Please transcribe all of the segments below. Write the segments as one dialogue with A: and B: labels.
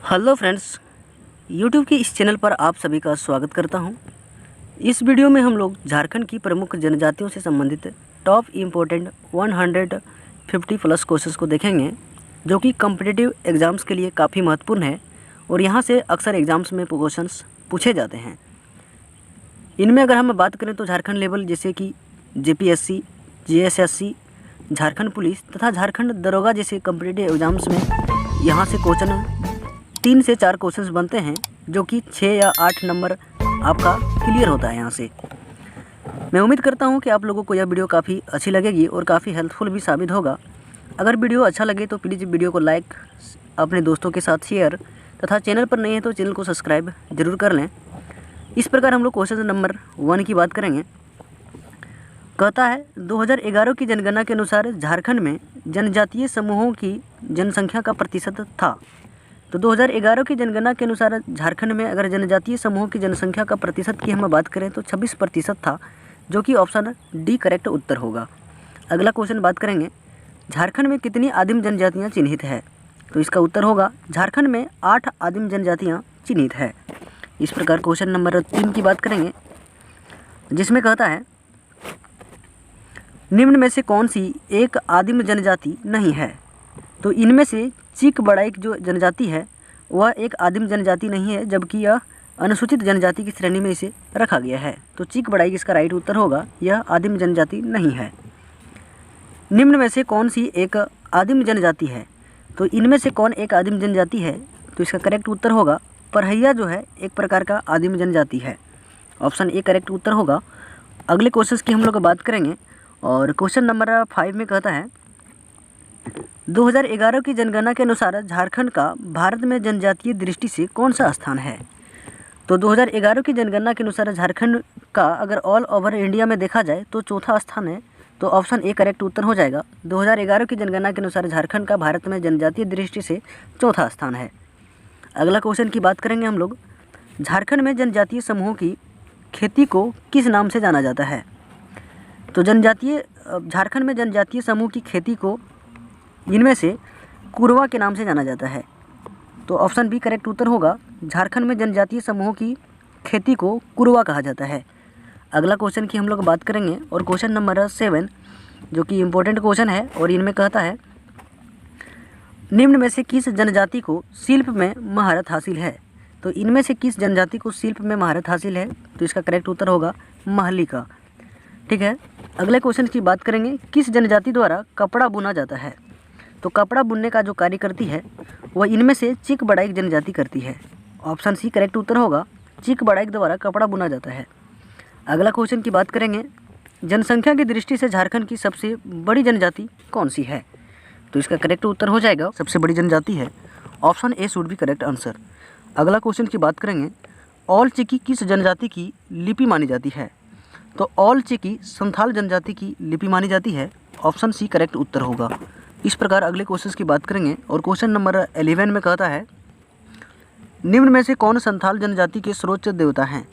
A: Hello friends, YouTube के इस channel पर आप सभी का स्वागत करता हूं। इस वीडियो में हम लोग झारखंड की प्रमुख जनजातियों से संबंधित टॉप इम्पोर्टेंट 150 प्लस क्वेश्चंस को देखेंगे, जो कि कॉम्पिटिटिव एग्ज़ाम्स के लिए काफ़ी महत्वपूर्ण है और यहां से अक्सर एग्ज़ाम्स में क्वेश्चंस पूछे जाते हैं। इनमें अगर हम बात करें तो झारखंड लेवल जैसे कि JPSC, JSSC, झारखंड पुलिस तथा झारखंड दरोगा जैसे कॉम्पिटिटिव एग्ज़ाम्स में यहाँ से क्वेश्चन 3 से 4 क्वेश्चंस बनते हैं, जो कि 6 या 8 नंबर आपका क्लियर होता है यहाँ से। मैं उम्मीद करता हूँ कि आप लोगों को यह वीडियो काफ़ी अच्छी लगेगी और काफ़ी हेल्पफुल भी साबित होगा। अगर वीडियो अच्छा लगे तो प्लीज़ वीडियो को लाइक, अपने दोस्तों के साथ शेयर तथा चैनल पर नए हैं तो चैनल को सब्सक्राइब जरूर कर लें। इस प्रकार हम लोग क्वेश्चन नंबर 1 की बात करेंगे। कहता है 2011 की जनगणना के अनुसार झारखंड में जनजातीय समूहों की जनसंख्या का प्रतिशत था। तो 2011 की जनगणना के अनुसार झारखंड में अगर जनजातीय समूहों की जनसंख्या का प्रतिशत की हम बात करें तो 26% था, जो कि ऑप्शन डी करेक्ट उत्तर होगा। अगला क्वेश्चन बात करेंगे, झारखंड में कितनी आदिम जनजातियां चिन्हित है? तो इसका उत्तर होगा झारखंड में 8 आदिम जनजातियां चिन्हित है। इस प्रकार क्वेश्चन नंबर 3 की बात करेंगे, जिसमें कहता है निम्न में से कौन सी एक आदिम जनजाति नहीं है? तो इनमें से चीक बड़ाइक जो जनजाति है वह एक आदिम जनजाति नहीं है, जबकि यह अनुसूचित जनजाति की श्रेणी में इसे रखा गया है। तो चीक बड़ाइक इसका राइट उत्तर होगा, यह आदिम जनजाति नहीं है। निम्न में से कौन सी एक आदिम जनजाति है? तो इनमें से कौन एक आदिम जनजाति है? तो इसका करेक्ट उत्तर होगा परहैया जो है एक प्रकार का आदिम जनजाति है। ऑप्शन ए करेक्ट उत्तर होगा। अगले क्वेश्चन की हम लोग बात करेंगे और क्वेश्चन नंबर 5 में कहता है 2011 की जनगणना के अनुसार झारखंड का भारत में जनजातीय दृष्टि से कौन सा स्थान है? तो 2011 की जनगणना के अनुसार झारखंड का अगर ऑल ओवर इंडिया में देखा जाए तो चौथा स्थान है। तो ऑप्शन ए करेक्ट उत्तर हो जाएगा। 2011 की जनगणना के अनुसार झारखंड का भारत में जनजातीय दृष्टि से चौथा स्थान है। अगला क्वेश्चन की बात करेंगे हम लोग, झारखंड में जनजातीय समूहों की खेती को किस नाम से जाना जाता है? तो झारखंड में जनजातीय समूह की खेती को इनमें से कुरवा के नाम से जाना जाता है। तो ऑप्शन बी करेक्ट उत्तर होगा, झारखंड में जनजातीय समूहों की खेती को कुरवा कहा जाता है। अगला क्वेश्चन की हम लोग बात करेंगे और क्वेश्चन नंबर 7 जो कि इम्पोर्टेंट क्वेश्चन है और इनमें कहता है निम्न में से किस जनजाति को शिल्प में महारत हासिल है? तो इनमें से किस जनजाति को शिल्प में महारत हासिल है? तो इसका करेक्ट उत्तर होगा महली का। ठीक है, अगले क्वेश्चन की बात करेंगे, किस जनजाति द्वारा कपड़ा बुना जाता है? तो कपड़ा बुनने का जो कार्य करती है वह इनमें से चीक बड़ाइक जनजाति करती है। ऑप्शन सी करेक्ट उत्तर होगा, चीक बड़ाइक द्वारा कपड़ा बुना जाता है। अगला क्वेश्चन की बात करेंगे, जनसंख्या की दृष्टि से झारखंड की सबसे बड़ी जनजाति कौन सी है? तो इसका करेक्ट उत्तर हो जाएगा सबसे बड़ी जनजाति है। Option A should be correct answer. अगला क्वेश्चन की बात करेंगे, ऑल चिकी किस जनजाति की लिपि मानी जाती है? तो ऑल चिकी संथाल जनजाति की लिपि मानी जाती है। ऑप्शन सी करेक्ट उत्तर होगा। इस प्रकार अगले क्वेश्चन की बात करेंगे और क्वेश्चन नंबर 11 में कहता है निम्न में से कौन संथाल जनजाति के सर्वोच्च देवता हैं?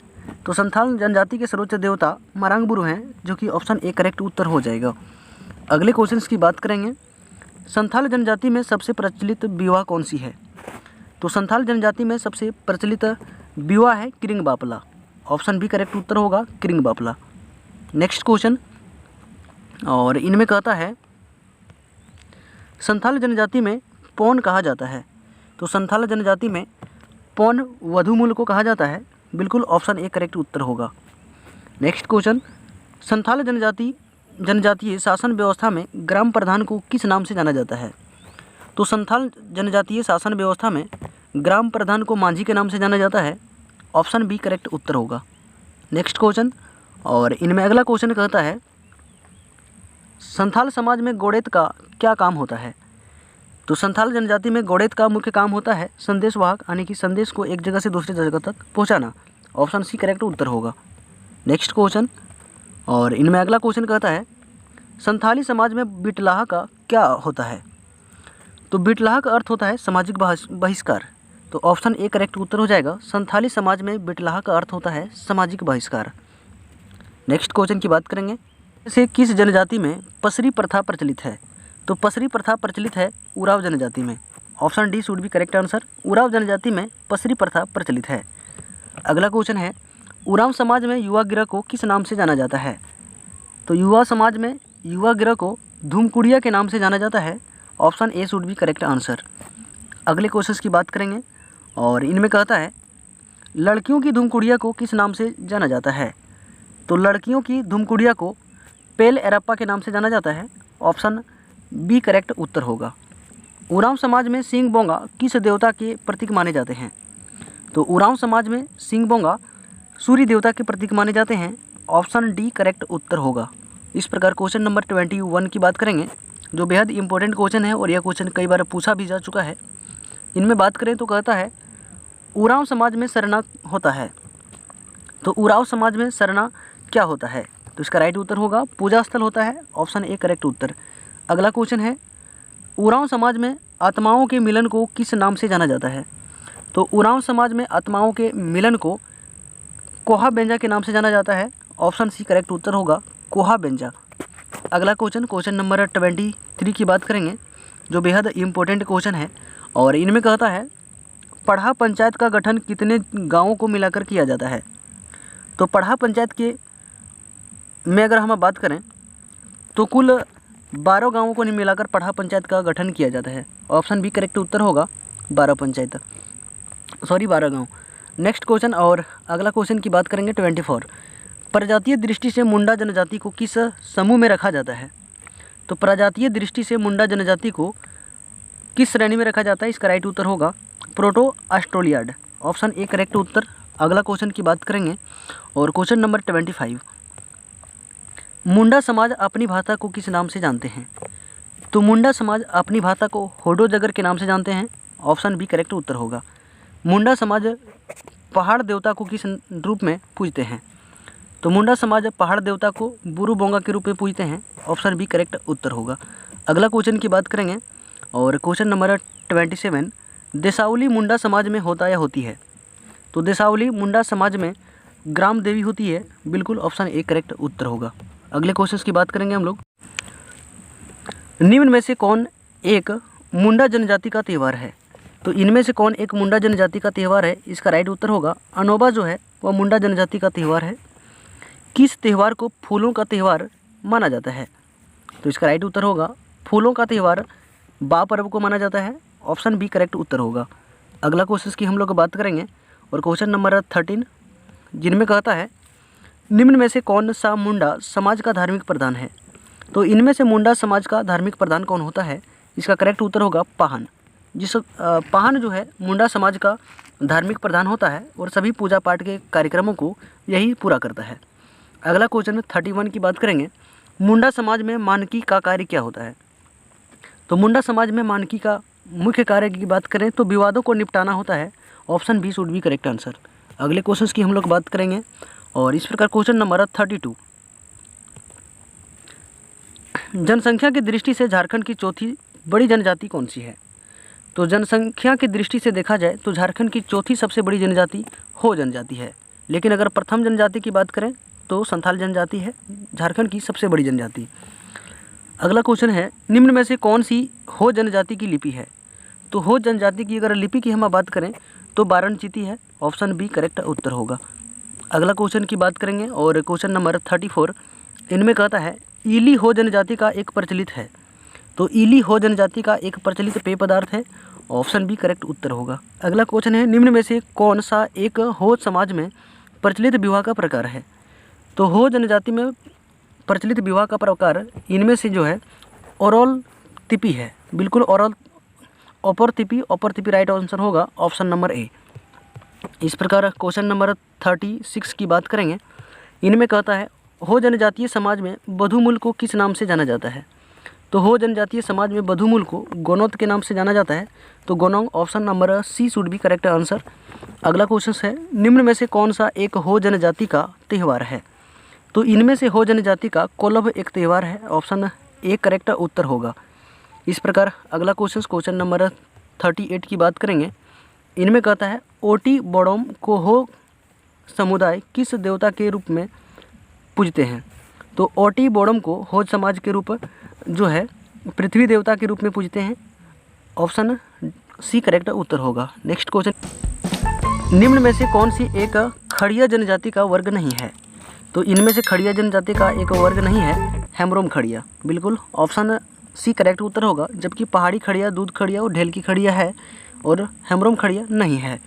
A: तो संथाल जनजाति के सर्वोच्च देवता मारांगबुरु हैं, जो कि ऑप्शन ए करेक्ट उत्तर हो जाएगा। अगले क्वेश्चन की बात करेंगे, संथाल जनजाति में सबसे प्रचलित विवाह कौन सी है? तो संथाल जनजाति में सबसे प्रचलित विवाह है किरिंग बापला। ऑप्शन बी करेक्ट उत्तर होगा किरिंग बापला। नेक्स्ट क्वेश्चन और इनमें कहता है संथाल जनजाति में पौन कहा जाता है। तो संथाल जनजाति में पौन वधुमूल को कहा जाता है। बिल्कुल ऑप्शन ए करेक्ट उत्तर होगा। नेक्स्ट क्वेश्चन, संथाल जनजातीय शासन व्यवस्था में ग्राम प्रधान को किस नाम से जाना जाता है? तो संथाल जनजातीय शासन व्यवस्था में ग्राम प्रधान को मांझी के नाम से जाना जाता है। ऑप्शन बी करेक्ट उत्तर होगा। नेक्स्ट क्वेश्चन और इनमें अगला क्वेश्चन कहता है संथाल समाज में गोड़ेत का क्या काम होता है? तो संथाल जनजाति में गोड़ेत का मुख्य काम होता है संदेशवाहक, यानी कि संदेश को एक जगह से दूसरी जगह तक पहुंचाना। ऑप्शन सी करेक्ट उत्तर होगा। नेक्स्ट क्वेश्चन और इनमें अगला क्वेश्चन कहता है संथाली समाज में बिटलाहा का क्या होता है? तो बिटलाहा का अर्थ होता है सामाजिक बहिष्कार। तो ऑप्शन ए करेक्ट उत्तर हो जाएगा, संथाली समाज में बिटलाहा का अर्थ होता है सामाजिक बहिष्कार। नेक्स्ट क्वेश्चन की बात करेंगे, जैसे किस जनजाति में पसरी प्रथा प्रचलित है? तो पसरी प्रथा प्रचलित है उराव जनजाति में। Option D should be correct answer. Oraon जनजाति में पसरी प्रथा प्रचलित है। अगला क्वेश्चन है, उरांव समाज में युवा गिरह को किस नाम से जाना जाता है? तो युवा समाज में युवा गिरह को धूमकुड़िया के नाम से जाना जाता है। Option A should be correct answer. अगले क्वेश्चन की बात करेंगे और इनमें कहता है, लड़कियों की धूमकुड़िया को किस नाम से जाना जाता है? तो लड़कियों की धूमकुड़िया को पेल एरप्पा के नाम से जाना जाता है। ऑप्शन बी करेक्ट उत्तर होगा। उरांव समाज में सिंह बोंगा किस देवता के प्रतीक माने जाते हैं? तो उरांव समाज में सिंह बोंगा सूर्य देवता के प्रतीक माने जाते हैं। ऑप्शन डी करेक्ट उत्तर होगा। इस प्रकार क्वेश्चन नंबर 21 की बात करेंगे, जो बेहद इंपॉर्टेंट क्वेश्चन है और यह क्वेश्चन कई बार पूछा भी जा चुका है। इनमें बात करें तो कहता है, उरांव समाज में सरना होता है। तो उरांव समाज में सरना क्या होता है? तो इसका राइट उत्तर होगा पूजा स्थल होता है। ऑप्शन ए करेक्ट उत्तर। अगला क्वेश्चन है, उरांव समाज में आत्माओं के मिलन को किस नाम से जाना जाता है? तो उरांव समाज में आत्माओं के मिलन को कोहा बेंजा के नाम से जाना जाता है। ऑप्शन सी करेक्ट उत्तर होगा कोहा बेंजा। अगला क्वेश्चन नंबर 23 की बात करेंगे, जो बेहद इंपॉर्टेंट क्वेश्चन है और इनमें कहता है, पढ़ा पंचायत का गठन कितने गांवों को मिलाकर किया जाता है? तो पढ़ा पंचायत के में अगर हम बात करें तो कुल 12 गांवों को मिलाकर पढ़ा पंचायत का गठन किया जाता है। ऑप्शन बी करेक्ट उत्तर होगा 12 गांव। नेक्स्ट क्वेश्चन और अगला क्वेश्चन की बात करेंगे 24। प्रजातीय दृष्टि से मुंडा जनजाति को किस समूह में रखा जाता है? तो प्रजातीय दृष्टि से मुंडा जनजाति को किस श्रेणी में रखा जाता है? इसका राइट उत्तर होगा प्रोटो ऑस्ट्रेलियाड। ऑप्शन ए करेक्ट उत्तर। अगला क्वेश्चन की बात करेंगे और क्वेश्चन नंबर 25। मुंडा समाज अपनी भाषा को किस नाम से जानते हैं? तो मुंडा समाज अपनी भाषा को होडोजगर के नाम से जानते हैं। ऑप्शन बी करेक्ट उत्तर होगा। मुंडा समाज पहाड़ देवता को किस रूप में पूजते हैं? तो मुंडा समाज पहाड़ देवता को बुरु बोंगा के रूप में पूजते हैं। ऑप्शन बी करेक्ट उत्तर होगा। अगला क्वेश्चन की बात करेंगे और क्वेश्चन नंबर 27। देसावली मुंडा समाज में होता या होती है? तो देसावली मुंडा समाज में ग्राम देवी होती है। बिल्कुल ऑप्शन ए करेक्ट उत्तर होगा। अगले क्वेश्चन की बात करेंगे हम लोग, निम्न में से कौन एक मुंडा जनजाति का त्यौहार है? तो इनमें से कौन एक मुंडा जनजाति का त्यौहार है? इसका राइट उत्तर होगा अनोबा जो है वह मुंडा जनजाति का त्यौहार है। किस त्यौहार को फूलों का त्यौहार माना जाता है? तो इसका राइट उत्तर होगा फूलों का त्यौहार बा पर्व को माना जाता है। ऑप्शन बी करेक्ट उत्तर होगा। अगला क्वेश्चन की हम लोग बात करेंगे और क्वेश्चन नंबर 13, जिनमें कहता है, निम्न में से कौन सा मुंडा समाज का धार्मिक प्रधान है? तो इनमें से मुंडा समाज का धार्मिक प्रधान कौन होता है? इसका करेक्ट उत्तर होगा पाहन। पाहन जो है मुंडा समाज का धार्मिक प्रधान होता है और सभी पूजा पाठ के कार्यक्रमों को यही पूरा करता है। अगला क्वेश्चन 31 की बात करेंगे, मुंडा समाज में मानकी का कार्य क्या होता है? तो मुंडा समाज में मानकी का मुख्य कार्य की बात करें तो विवादों को निपटाना होता है। Option B should be correct answer. अगले क्वेश्चन की हम लोग बात करेंगे और इस प्रकार क्वेश्चन नंबर 32, जनसंख्या की दृष्टि से झारखंड की चौथी बड़ी जनजाति कौन सी है? तो जनसंख्या की दृष्टि से देखा जाए तो झारखंड की चौथी सबसे बड़ी जनजाति हो जनजाति है, लेकिन अगर प्रथम जनजाति की बात करें तो संथाल जनजाति है झारखंड की सबसे बड़ी जनजाति। अगला क्वेश्चन है, निम्न में से कौन सी हो जनजाति की लिपि है? तो हो जनजाति की अगर लिपि की हम बात करें तो बारणचीती है। ऑप्शन बी करेक्ट उत्तर होगा। अगला क्वेश्चन की बात करेंगे और क्वेश्चन नंबर 34, इनमें कहता है, ईली हो जनजाति का एक प्रचलित है। तो ईली हो जनजाति का एक प्रचलित पेय पदार्थ है। ऑप्शन बी करेक्ट उत्तर होगा। अगला क्वेश्चन है, निम्न में से कौन सा एक हो समाज में प्रचलित विवाह का प्रकार है? तो हो जनजाति में प्रचलित विवाह का प्रकार इनमें से जो है ओरल तिपी है। बिल्कुल ओरल ओपर तिपी राइट आंसर होगा। Option number A. इस प्रकार क्वेश्चन नंबर 36 की बात करेंगे। इनमें कहता है, हो जनजातीय समाज में बधुमूल को किस नाम से जाना जाता है? तो हो जनजातीय समाज में बधुमूल को गोनोत के नाम से जाना जाता है। तो गोनोंग option number C should be correct answer. अगला क्वेश्चन है, निम्न में से कौन सा एक हो जनजाति का त्यौहार है? तो इनमें से हो जनजाति का कोलभ एक त्यौहार है। ऑप्शन ए करेक्ट उत्तर होगा। इस प्रकार अगला क्वेश्चन नंबर 38 की बात करेंगे। इनमें कहता है, ओटी बोडोम को हो समुदाय किस देवता के रूप में पूजते हैं? तो ओटी बोडोम को हो समाज के रूप जो है पृथ्वी देवता के रूप में पूजते हैं। ऑप्शन सी करेक्ट उत्तर होगा। नेक्स्ट क्वेश्चन, निम्न में से कौन सी एक खड़िया जनजाति का वर्ग नहीं है? तो इनमें से खड़िया जनजाति का एक वर्ग नहीं है हेम्ब्रोम खड़िया, बिल्कुल ऑप्शन सी करेक्ट उत्तर होगा। जबकि पहाड़ी खड़िया, दूध खड़िया और ढेल की खड़िया है और हेम्ब्रोम खड़िया नहीं है।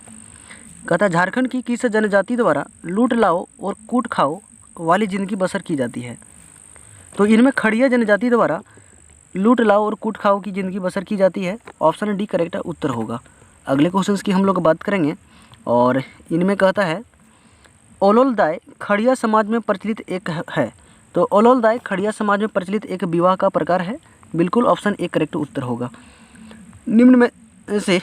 A: कहता है झारखंड की किस जनजाति द्वारा लूट लाओ और कूट खाओ वाली जिंदगी बसर की जाती है? तो इनमें खड़िया जनजाति द्वारा लूट लाओ और कूट खाओ की ज़िंदगी बसर की जाती है। ऑप्शन डी करेक्ट उत्तर होगा। अगले क्वेश्चंस की हम लोग बात करेंगे और इनमें कहता है ओलोलदाय खड़िया समाज में प्रचलित एक है। तो ओलोलदाय खड़िया समाज में प्रचलित एक विवाह का प्रकार है, बिल्कुल ऑप्शन ए करेक्ट उत्तर होगा। निम्न में से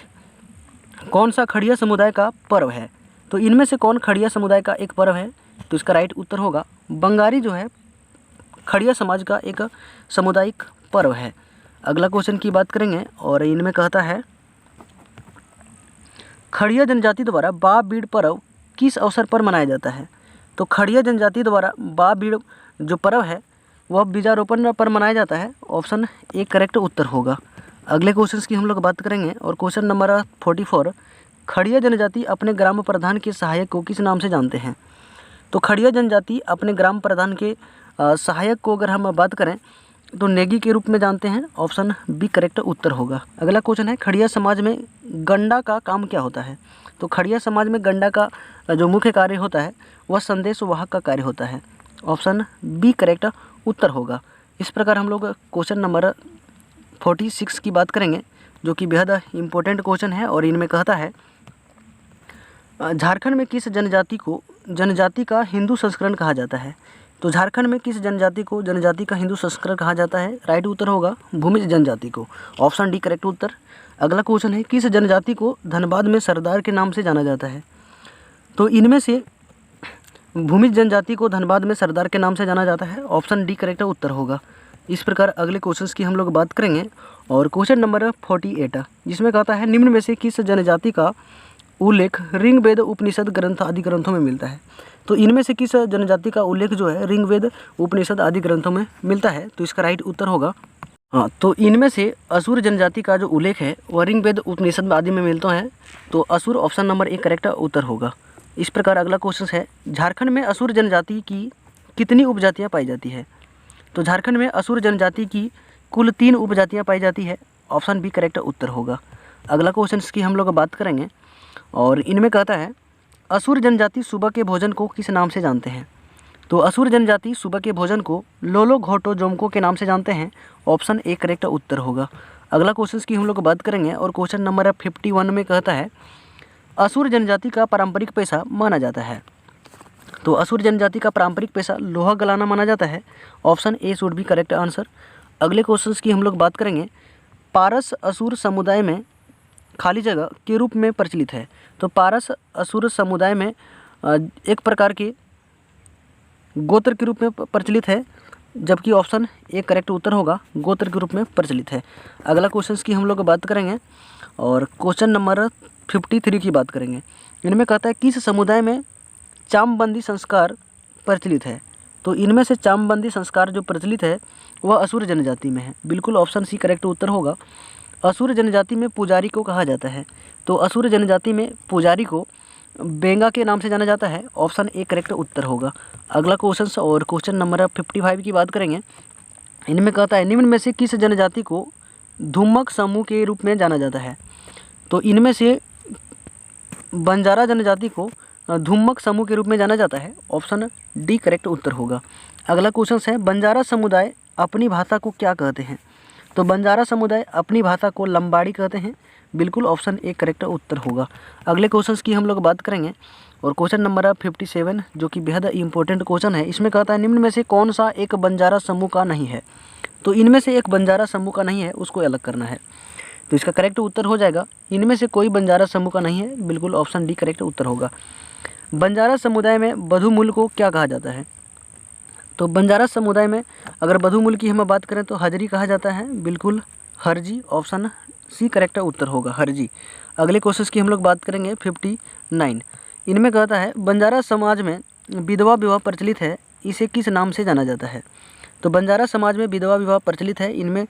A: कौन सा खड़िया समुदाय का पर्व है? तो इनमें से कौन खड़िया समुदाय का एक पर्व है? तो इसका राइट उत्तर होगा बंगारी जो है खड़िया समाज का एक सामुदायिक पर्व है। अगला क्वेश्चन की बात करेंगे और इनमें कहता है खड़िया जनजाति द्वारा बा बीड़ पर्व किस अवसर पर मनाया जाता है? तो खड़िया जनजाति द्वारा बा बीड़ जो पर्व है वह बीजारोपण पर मनाया जाता है। ऑप्शन ए करेक्ट उत्तर होगा। अगले क्वेश्चन की हम लोग बात करेंगे और क्वेश्चन नंबर 44, खड़िया जनजाति अपने ग्राम प्रधान के सहायक को किस नाम से जानते हैं? तो खड़िया जनजाति अपने ग्राम प्रधान के सहायक को अगर हम बात करें तो नेगी के रूप में जानते हैं। ऑप्शन बी करेक्ट उत्तर होगा। अगला क्वेश्चन है खड़िया समाज में गंडा का काम क्या होता है? तो खड़िया समाज में गंडा का जो मुख्य कार्य होता है वह संदेश वाहक का कार्य होता है। ऑप्शन बी करेक्ट उत्तर होगा। इस प्रकार हम लोग क्वेश्चन नंबर 46 की बात करेंगे जो कि बेहद इम्पोर्टेंट क्वेश्चन है और इनमें कहता है झारखंड में किस जनजाति का हिंदू संस्करण कहा जाता है? तो झारखंड में किस जनजाति को जनजाति का हिंदू संस्करण कहा जाता है? राइट उत्तर होगा भूमिज जनजाति को। ऑप्शन डी करेक्ट उत्तर। अगला क्वेश्चन है किस जनजाति को धनबाद में सरदार के नाम से जाना जाता है? तो इनमें से भूमिज जनजाति को धनबाद में सरदार के नाम से जाना जाता है। ऑप्शन डी करेक्ट उत्तर होगा। इस प्रकार अगले क्वेश्चंस की हम लोग बात करेंगे और क्वेश्चन नंबर 48 जिसमें कहता है निम्न में से किस जनजाति का उल्लेख ऋग्वेद उपनिषद ग्रंथ आदि ग्रंथों में मिलता है? तो इनमें से किस जनजाति का उल्लेख जो है ऋग्वेद उपनिषद आदि ग्रंथों में मिलता है? तो इसका राइट उत्तर होगा हाँ। तो इनमें से असुर जनजाति का जो उल्लेख है वह ऋग्वेद उपनिषद आदि में मिलता है। तो असुर ऑप्शन नंबर ए करेक्ट उत्तर होगा। इस प्रकार अगला क्वेश्चन है झारखंड में असुर जनजाति की कितनी उपजातियाँ पाई जाती है? तो झारखंड में असुर जनजाति की कुल 3 उपजातियाँ पाई जाती है। ऑप्शन बी करेक्ट उत्तर होगा। अगला क्वेश्चन की हम लोग बात करेंगे और इनमें कहता है असुर जनजाति सुबह के भोजन को किस नाम से जानते हैं? तो असुर जनजाति सुबह के भोजन को लोलो घोटो जोमको के नाम से जानते हैं। ऑप्शन ए करेक्ट उत्तर होगा। अगला क्वेश्चन की हम लोग बात करेंगे और क्वेश्चन नंबर 51 में कहता है असुर जनजाति का पारंपरिक पेशा माना जाता है। तो असुर जनजाति का पारंपरिक पेशा लोहा गलाना माना जाता है। Option A should be correct answer. अगले क्वेश्चन की हम लोग बात करेंगे पारस असुर समुदाय में खाली जगह के रूप में प्रचलित है। तो पारस असुर समुदाय में एक प्रकार के गोत्र के रूप में प्रचलित है, जबकि ऑप्शन ए करेक्ट उत्तर होगा गोत्र के रूप में प्रचलित है। अगला क्वेश्चन की हम लोग बात करेंगे और क्वेश्चन नंबर 53 की बात करेंगे। इनमें कहता है किस समुदाय में चामबंदी संस्कार प्रचलित है? तो इनमें से चामबंदी संस्कार जो प्रचलित है वह असुर जनजाति में है। बिल्कुल ऑप्शन सी करेक्ट उत्तर होगा। असुर जनजाति में पुजारी को कहा जाता है। तो असुर जनजाति में पुजारी को बेंगा के नाम से जाना जाता है। ऑप्शन ए करेक्ट उत्तर होगा। अगला क्वेश्चन और क्वेश्चन नंबर 55 की बात करेंगे। इनमें कहता है निम्न में से किस जनजाति को धूमक समूह के रूप में जाना जाता है? तो इनमें से बंजारा जनजाति को धूमक समूह के रूप में जाना जाता है। ऑप्शन डी करेक्ट उत्तर होगा। अगला क्वेश्चन है बंजारा समुदाय अपनी भाषा को क्या कहते हैं? तो बंजारा समुदाय अपनी भाषा को लंबाड़ी कहते हैं। बिल्कुल ऑप्शन ए करेक्ट उत्तर होगा। अगले क्वेश्चन की हम लोग बात करेंगे और क्वेश्चन नंबर 57 जो कि बेहद इंपॉर्टेंट क्वेश्चन है। इसमें कहता है निम्न में से कौन सा एक बंजारा समूह का नहीं है? तो इनमें से एक बंजारा समूह का नहीं है, उसको अलग करना है। तो इसका करेक्ट उत्तर हो जाएगा इनमें से कोई बंजारा समूह का नहीं है। बिल्कुल ऑप्शन डी करेक्ट उत्तर होगा। बंजारा समुदाय में बधुमूल को क्या कहा जाता है? तो बंजारा समुदाय में अगर बधुमूल की हम बात करें तो हजरी कहा जाता है। बिल्कुल हरजी ऑप्शन सी करेक्ट उत्तर होगा हरजी। अगले क्वेश्चन की हम लोग बात करेंगे 59। इनमें कहता है बंजारा समाज में विधवा विवाह प्रचलित है, इसे किस नाम से जाना जाता है? तो बंजारा समाज में विधवा विवाह प्रचलित है, इनमें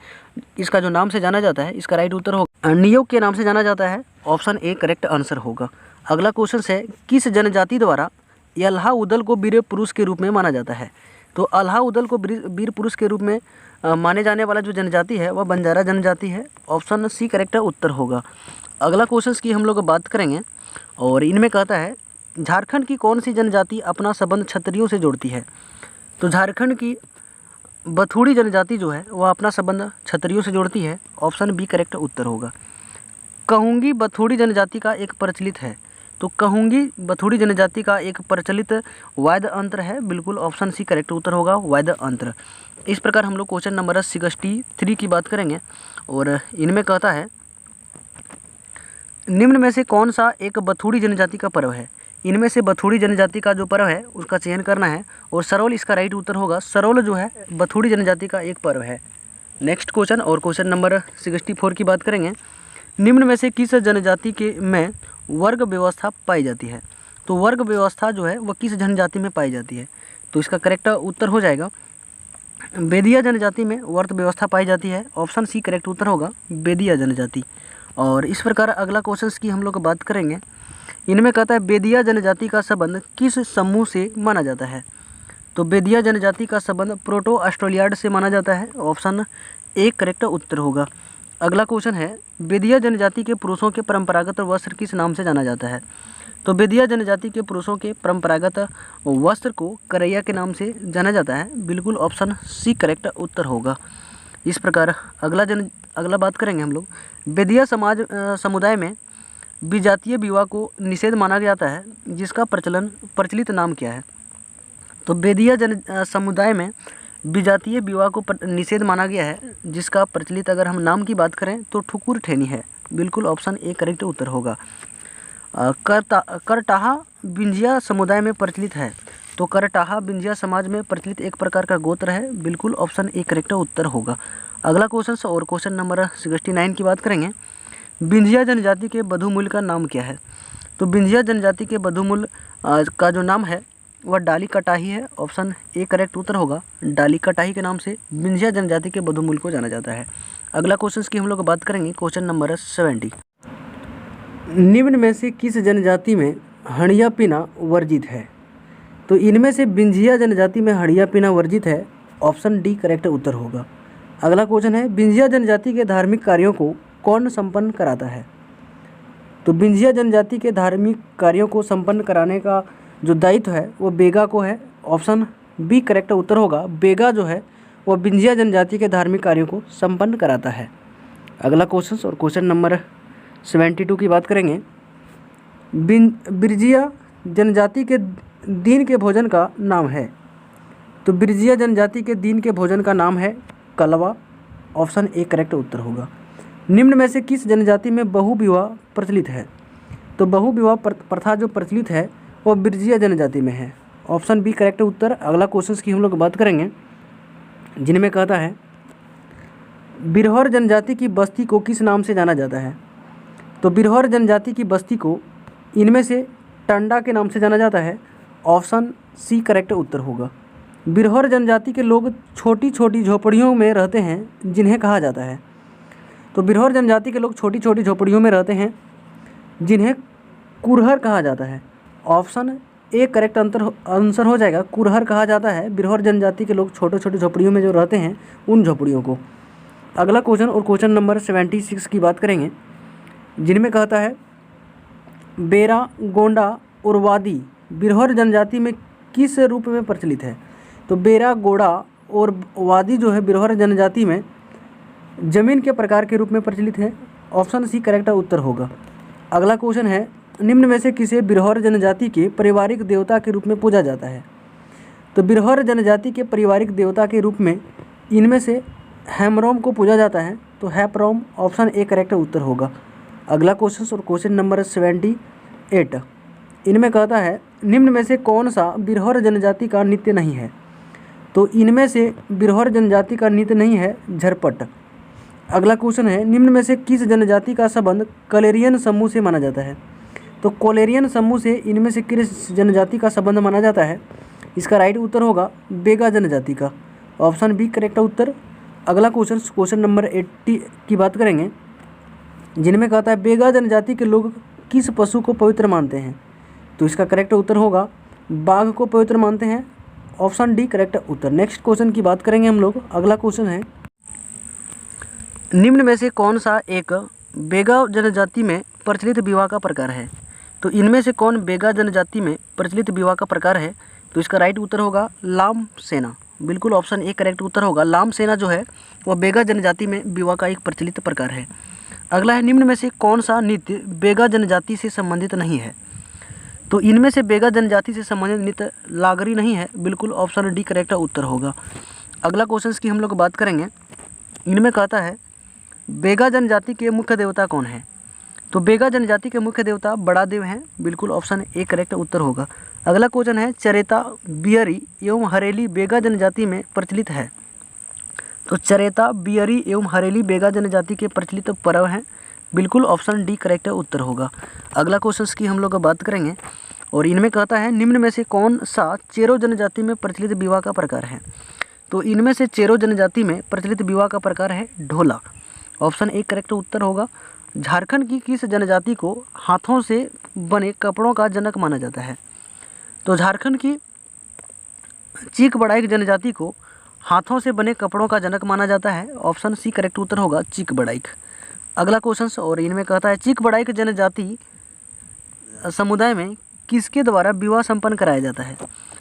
A: इसका जो नाम से जाना जाता है इसका राइट उत्तर होगा नियोग के नाम से जाना जाता है। ऑप्शन ए करेक्ट आंसर होगा। अगला क्वेश्चन है, किस जनजाति द्वारा अल्लाउदल को वीर पुरुष के रूप में माना जाता है? तो अल्लाउदल को वीर पुरुष के रूप में माने जाने वाला जो जनजाति है वह बंजारा जनजाति है। ऑप्शन सी करेक्ट उत्तर होगा। अगला क्वेश्चन की हम लोग बात करेंगे और इनमें कहता है, झारखंड की कौन सी जनजाति अपना संबंध क्षत्रियों से जोड़ती है? तो झारखंड की बथुड़ी जनजाति जो है वह अपना संबंध क्षत्रियों से जोड़ती है। ऑप्शन बी करेक्ट उत्तर होगा। कहूंगी बथुड़ी जनजाति का एक प्रचलित है। तो कहूंगी बथुड़ी जनजाति का एक प्रचलित वाद्य अंतर है। बिल्कुल ऑप्शन सी करेक्ट उत्तर होगा, वाद्य अंतर। इस प्रकार हम लोग क्वेश्चन नंबर 63 की बात करेंगे और इनमें कहता है, निम्न में से कौन सा एक बथुड़ी जनजाति का पर्व है? इनमें से बथुड़ी जनजाति का जो पर्व है उसका चयन करना है और सरोल इसका राइट उत्तर होगा। सरोल जो है बथुड़ी जनजाति का एक पर्व है। नेक्स्ट क्वेश्चन और क्वेश्चन नंबर 64 की बात करेंगे। निम्न में से किस जनजाति के में वर्ग व्यवस्था पाई जाती है? तो वर्ग व्यवस्था जो है वह किस जनजाति में पाई जाती है? तो इसका करेक्ट उत्तर हो जाएगा, बेदिया जनजाति में वर्ग व्यवस्था पाई जाती है। ऑप्शन सी करेक्ट उत्तर होगा, बेदिया जनजाति। और इस प्रकार अगला क्वेश्चन की हम लोग बात करेंगे। इनमें कहता है, बेदिया जनजाति का संबंध किस समूह से माना जाता है? तो बेदिया जनजाति का संबंध प्रोटो ऑस्ट्रेलियाड से माना जाता है। ऑप्शन ए करेक्ट उत्तर होगा। अगला क्वेश्चन है, बेदिया जनजाति के पुरुषों के परंपरागत वस्त्र किस नाम से जाना जाता है? तो बेदिया जनजाति के पुरुषों के परंपरागत वस्त्र को करैया के नाम से जाना जाता है। बिल्कुल ऑप्शन सी करेक्ट उत्तर होगा। इस प्रकार अगला बात करेंगे हम लोग। बेदिया समुदाय में विजातीय विवाह को निषेध माना जाता है, जिसका प्रचलित नाम क्या है? तो बेदिया समुदाय में विजातीय विवाह को निषेध माना गया है, जिसका प्रचलित अगर हम नाम की बात करें तो ठुकुर ठेनी है। बिल्कुल ऑप्शन ए करेक्ट उत्तर होगा। करटाहा बिंजिया समुदाय में प्रचलित है। तो करटाहा बिंजिया समाज में प्रचलित एक प्रकार का गोत्र है। बिल्कुल ऑप्शन ए करेक्ट उत्तर होगा। अगला क्वेश्चन और क्वेश्चन नंबर 69 की बात करेंगे। बिंजिया जनजाति के बधुमूल का नाम क्या है? तो बिंजिया जनजाति के बधुमूल का जो नाम है वह डाली कटाही है। ऑप्शन ए करेक्ट उत्तर होगा। डाली कटाही के नाम से बिंजिया जनजाति के बधुमूल को जाना जाता है। अगला क्वेश्चन की हम लोग बात करेंगे क्वेश्चन नंबर 70। निम्न में से किस जनजाति में हड़िया पीना वर्जित है? तो इनमें से बिंजिया जनजाति में हड़िया पीना वर्जित है। ऑप्शन डी करेक्ट उत्तर होगा। अगला क्वेश्चन है, बिंजिया जनजाति के धार्मिक कार्यों को कौन संपन्न कराता है? तो बिंजिया जनजाति के धार्मिक कार्यों को संपन्न कराने का जो दायित्व है वो बेगा को है। ऑप्शन बी करेक्ट उत्तर होगा। बेगा जो है वह बिंजिया जनजाति के धार्मिक कार्यों को संपन्न कराता है। अगला क्वेश्चन और क्वेश्चन नंबर 72 की बात करेंगे। बिरजिया जनजाति के दिन के भोजन का नाम है। तो बिरजिया जनजाति के दिन के भोजन का नाम है कलवा। ऑप्शन ए करेक्ट उत्तर होगा। निम्न में से किस जनजाति में बहु विवाह प्रचलित है? तो बहु विवाह प्रथा जो प्रचलित है वो बिरजिया जनजाति में है। ऑप्शन बी करेक्ट उत्तर। अगला क्वेश्चन की हम लोग बात करेंगे, जिनमें कहता है, बिरहौर जनजाति की बस्ती को किस नाम से जाना जाता है? तो बिरहौर जनजाति की बस्ती को इनमें से टंडा के नाम से जाना जाता है। ऑप्शन सी करेक्ट उत्तर होगा। बिरहौर जनजाति के लोग छोटी छोटी झोपड़ियों में रहते हैं, जिन्हें कहा जाता है। तो बिरहौर जनजाति के लोग छोटी छोटी झोपड़ियों में रहते हैं, जिन्हें कुरहर कहा जाता है। ऑप्शन ए करेक्ट आंसर हो जाएगा। कुरहर कहा जाता है बिरहौर जनजाति के लोग छोटे छोटे झोपड़ियों में जो रहते हैं उन झोपड़ियों को। अगला क्वेश्चन और क्वेश्चन नंबर 76 की बात करेंगे, जिनमें कहता है, बेरा, गोंडा और वादी बिरहौर जनजाति में किस रूप में प्रचलित है? तो बेरा, गोंडा और वादी जो है बिरहौर जनजाति में जमीन के प्रकार के रूप में प्रचलित है। ऑप्शन सी करेक्ट उत्तर होगा। अगला क्वेश्चन है, निम्न में से किसे बिरहौर जनजाति के पारिवारिक देवता के रूप में पूजा जाता है? तो बिरहौर जनजाति के पारिवारिक देवता के रूप में इनमें से हेमरोम को पूजा जाता है। तो हैपरोम ऑप्शन ए करेक्ट उत्तर होगा। अगला क्वेश्चन और क्वेश्चन नंबर 78, इनमें कहता है, निम्न में से कौन सा बिरहौर जनजाति का नृत्य नहीं है? तो इनमें से बिरहौर जनजाति का नृत्य नहीं है झरपट। अगला क्वेश्चन है, निम्न में से किस जनजाति का संबंध कलेरियन समूह से माना जाता है? तो कोलेरियन समूह से इनमें से किस जनजाति का संबंध माना जाता है? इसका राइट उत्तर होगा बेगा जनजाति का। ऑप्शन बी करेक्ट उत्तर। अगला क्वेश्चन नंबर 80 की बात करेंगे, जिनमें कहता है बेगा जनजाति के लोग किस पशु को पवित्र मानते हैं। तो इसका करेक्ट उत्तर होगा बाघ को पवित्र मानते हैं। ऑप्शन डी करेक्ट उत्तर। नेक्स्ट क्वेश्चन की बात करेंगे हम लोग। अगला क्वेश्चन है, निम्न में से कौन सा एक बेगा जनजाति में प्रचलित विवाह का प्रकार है। तो इनमें से कौन बेगा जनजाति में प्रचलित विवाह का प्रकार है। तो इसका राइट उत्तर होगा लाम सेना। बिल्कुल ऑप्शन ए करेक्ट उत्तर होगा। लाम सेना जो है वह बेगा जनजाति में विवाह का एक प्रचलित प्रकार है। अगला है, निम्न में से कौन सा नृत्य बेगा जनजाति से संबंधित नहीं है। तो इनमें से बेगा जनजाति से संबंधित नृत्य लागरी नहीं है। बिल्कुल ऑप्शन डी करेक्ट उत्तर होगा। अगला क्वेश्चन की हम लोग बात करेंगे। इनमें कहता है बेगा जनजाति के मुख्य देवता कौन है। तो बेगा जनजाति के मुख्य देवता बड़ा देव हैं। बिल्कुल ऑप्शन ए करेक्ट उत्तर होगा। अगला क्वेश्चन है, चरेता बियरी एवं हरेली बेगा जनजाति में प्रचलित है। तो चरेता बियरी एवं हरेली बेगा जनजाति के प्रचलित पर्व हैं। बिल्कुल ऑप्शन डी करेक्ट उत्तर होगा। अगला क्वेश्चन की हम लोग बात करेंगे और इनमें कहता है निम्न में से कौन सा चेरो जनजाति में प्रचलित विवाह का प्रकार है। तो इनमें से चेरो जनजाति में प्रचलित विवाह का प्रकार है ढोला। ऑप्शन ए करेक्ट उत्तर होगा। झारखंड की किस जनजाति को हाथों से बने कपड़ों का जनक माना जाता है। तो झारखंड की चीक बड़ाइक जनजाति को हाथों से बने कपड़ों का जनक माना जाता है। ऑप्शन सी करेक्ट उत्तर होगा चीक बड़ाइक। अगला क्वेश्चन और इनमें कहता है चीक बड़ाइक जनजाति समुदाय में किसके द्वारा विवाह संपन्न कराया जाता है।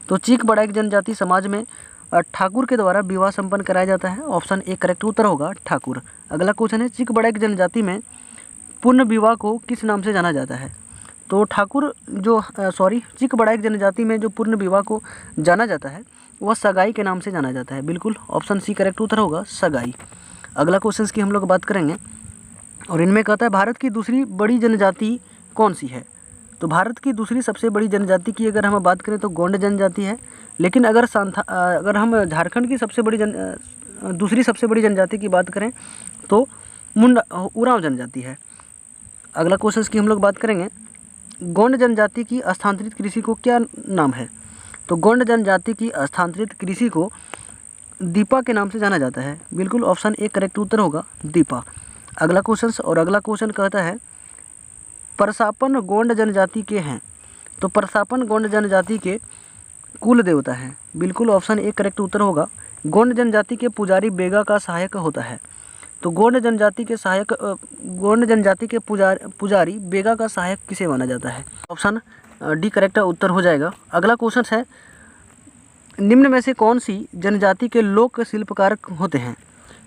A: तो चीक बड़ाइक जनजाति समाज में ठाकुर के द्वारा विवाह संपन्न कराया जाता है। ऑप्शन ए करेक्ट उत्तर होगा ठाकुर। अगला क्वेश्चन है, चीक बड़ाइक जनजाति में पूर्ण विवाह को किस नाम से जाना जाता है। तो चीक बड़ाइक जनजाति में जो पूर्ण विवाह को जाना जाता है वह सगाई के नाम से जाना जाता है। बिल्कुल ऑप्शन सी करेक्ट उत्तर होगा सगाई। अगला क्वेश्चन की हम लोग बात करेंगे और इनमें कहता है भारत की दूसरी बड़ी जनजाति कौन सी है। तो भारत की दूसरी सबसे बड़ी जनजाति की अगर हम बात करें तो गोंड जनजाति है। लेकिन अगर हम झारखंड की दूसरी सबसे बड़ी जनजाति की बात करें तो उरांव जनजाति है। अगला क्वेश्चन की हम लोग बात करेंगे, गोंड जनजाति की स्थानांतरित कृषि को क्या नाम है। तो गोंड जनजाति की स्थानांतरित कृषि को दीपा के नाम से जाना जाता है। बिल्कुल ऑप्शन ए करेक्ट उत्तर होगा दीपा। अगला क्वेश्चन कहता है परसापन गोंड जनजाति के हैं। तो परसापन गोंड जनजाति के कुल देवता हैं। बिल्कुल ऑप्शन ए करेक्ट उत्तर होगा। गोंड जनजाति के पुजारी बेगा का सहायक होता है। तो गोंड जनजाति के पुजारी बेगा का सहायक किसे माना जाता है। ऑप्शन डी करेक्ट उत्तर हो जाएगा। अगला क्वेश्चन है, निम्न में से कौन सी जनजाति के लोक शिल्पकार होते हैं।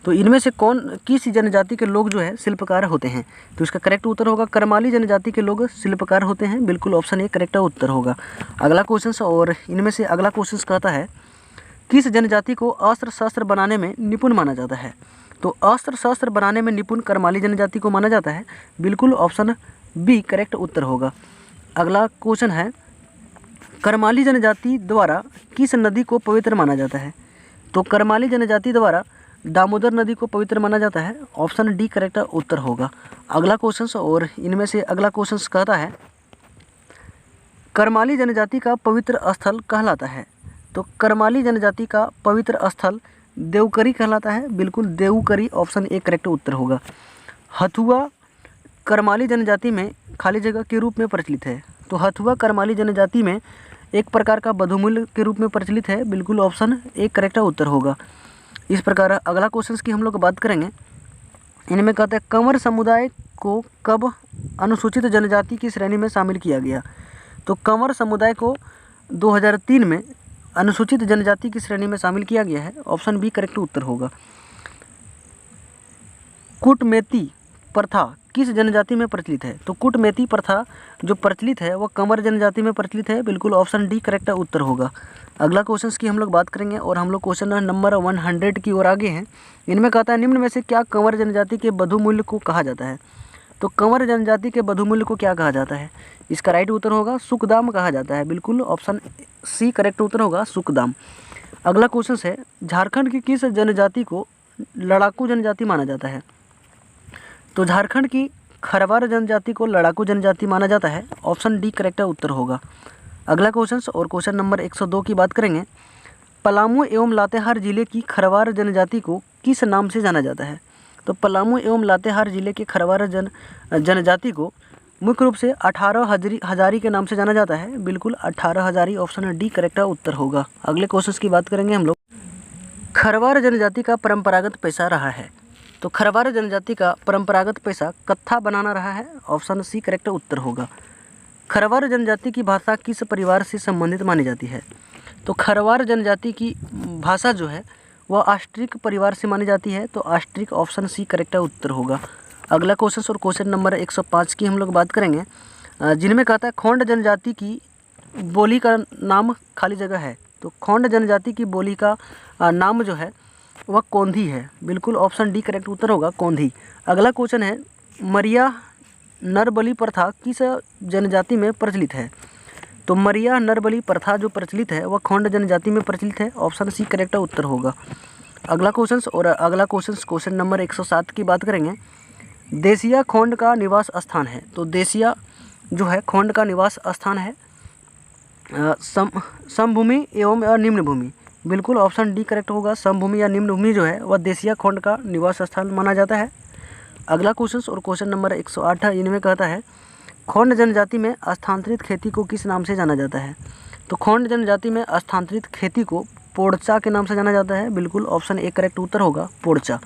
A: तो इनमें से किस जनजाति के लोग जो है शिल्पकार होते हैं। तो इसका करेक्ट उत्तर होगा करमाली जनजाति के लोग शिल्पकार होते हैं। बिल्कुल ऑप्शन ए करेक्ट उत्तर होगा। अगला क्वेश्चन और इनमें से अगला क्वेश्चन कहता है किस जनजाति को अस्त्र शस्त्र बनाने में निपुण माना जाता है। तो अस्त्र शस्त्र बनाने में निपुण करमाली जनजाति को माना जाता है। बिल्कुल ऑप्शन बी करेक्ट उत्तर होगा। अगला क्वेश्चन है, करमाली जनजाति द्वारा किस नदी को पवित्र माना जाता है। तो करमाली जनजाति द्वारा दामोदर नदी को पवित्र माना जाता है। ऑप्शन डी करेक्ट उत्तर होगा। अगला क्वेश्चन और इनमें से अगला क्वेश्चन कहता है करमाली जनजाति का पवित्र स्थल कहलाता है। तो करमाली जनजाति का पवित्र स्थल देवकरी कहलाता है। बिल्कुल देवकरी ऑप्शन ए करेक्ट उत्तर होगा। हथुआ करमाली जनजाति में खाली जगह के रूप में प्रचलित है। तो हथुआ करमाली जनजाति में एक प्रकार का बधुमूल्य के रूप में प्रचलित है। बिल्कुल ऑप्शन ए करेक्ट उत्तर होगा। इस प्रकार अगला क्वेश्चन की हम लोग बात करेंगे। इनमें कहते हैं कंवर समुदाय को कब अनुसूचित जनजाति की श्रेणी में शामिल किया गया। तो कंवर समुदाय को 2003 में अनुसूचित जनजाति की श्रेणी में शामिल किया गया है। ऑप्शन बी करेक्ट उत्तर होगा। कूटमेती प्रथा किस जनजाति में प्रचलित है। तो कूटमेती प्रथा जो प्रचलित है वह कंवर जनजाति में प्रचलित है। बिल्कुल ऑप्शन डी करेक्ट उत्तर होगा। अगला क्वेश्चन की हम लोग बात करेंगे और हम लोग क्वेश्चन नंबर 100 की ओर आगे हैं। इनमें कहता है निम्न में से क्या कंवर जनजाति के बधुमूल्य को कहा जाता है। तो कंवर जनजाति के बधुमूल्य को क्या कहा जाता है। इसका राइट उत्तर होगा सुखदाम कहा जाता है। बिल्कुल ऑप्शन सी करेक्ट उत्तर होगा सुखदाम। अगला क्वेश्चन है झारखंड की किस जनजाति को लड़ाकू जनजाति माना जाता है। तो झारखंड की खरवार जनजाति को लड़ाकू जनजाति माना जाता है। ऑप्शन डी करेक्ट उत्तर होगा। अगला क्वेश्चन और क्वेश्चन नंबर 102 की बात करेंगे। पलामू एवं लातेहार जिले की खरवार जनजाति को किस नाम से जाना जाता है। तो पलामू एवं लातेहार जिले के खरवार जनजाति को मुख्य रूप से 18 हजारी के नाम से जाना जाता है। बिल्कुल 18 हजारी, ऑप्शन डी करेक्ट उत्तर होगा। अगले क्वेश्चन की बात करेंगे हम लोग। खरवार जनजाति का परंपरागत पेशा रहा है। तो खरवार जनजाति का परंपरागत पेशा कत्था बनाना रहा है। ऑप्शन सी करेक्ट उत्तर होगा। खरवार जनजाति की भाषा किस परिवार से संबंधित मानी जाती है? तो खरवार जनजाति की भाषा जो है वह आस्ट्रिक परिवार से मानी जाती है। तो आस्ट्रिक, ऑप्शन सी करेक्ट उत्तर होगा। अगला क्वेश्चन और क्वेश्चन नंबर 105 की हम लोग बात करेंगे, जिनमें कहता है खोंड जनजाति की बोली का नाम खाली जगह है। तो खोंड जनजाति की बोली का नाम जो है वह कोंधी है। बिल्कुल ऑप्शन डी करेक्ट उत्तर होगा, कोंधी। अगला क्वेश्चन है, मरिया नरबली प्रथा किस जनजाति में प्रचलित है? तो मरिया नरबली प्रथा जो प्रचलित है वह खोंड जनजाति में प्रचलित है। ऑप्शन सी करेक्ट उत्तर होगा। अगला क्वेश्चन नंबर 107 की बात करेंगे। देसिया खोंड का निवास स्थान है। तो देसिया जो है खोंड का निवास स्थान है समभूमि एवं निम्न भूमि। बिल्कुल ऑप्शन डी करेक्ट होगा। समभूमि या निम्न भूमि जो है वह देसिया खोंड का निवास स्थान माना जाता है। अगला क्वेश्चन और क्वेश्चन नंबर 108 है, इनमें कहता है खोंड जनजाति में स्थानांतरित खेती को किस नाम से जाना जाता है? तो खोंड जनजाति में स्थानांतरित खेती को पोड़चा के नाम से जाना जाता है। बिल्कुल ऑप्शन ए करेक्ट उत्तर होगा, पोड़चा।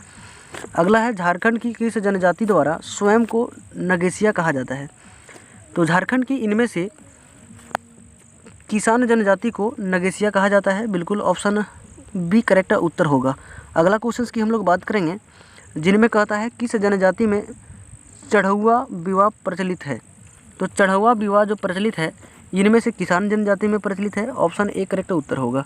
A: अगला है, झारखंड की किस जनजाति द्वारा स्वयं को नगेसिया कहा जाता है? तो झारखंड की इनमें से किसान जनजाति को नगेसिया कहा जाता है। बिल्कुल ऑप्शन बी करेक्ट उत्तर होगा। अगला क्वेश्चन की हम लोग बात करेंगे, जिनमें कहता है किस जनजाति में चढ़ौआ विवाह प्रचलित है? तो चढ़ौआ विवाह जो प्रचलित है इनमें से किसान जनजाति में प्रचलित है। ऑप्शन ए करेक्ट उत्तर होगा।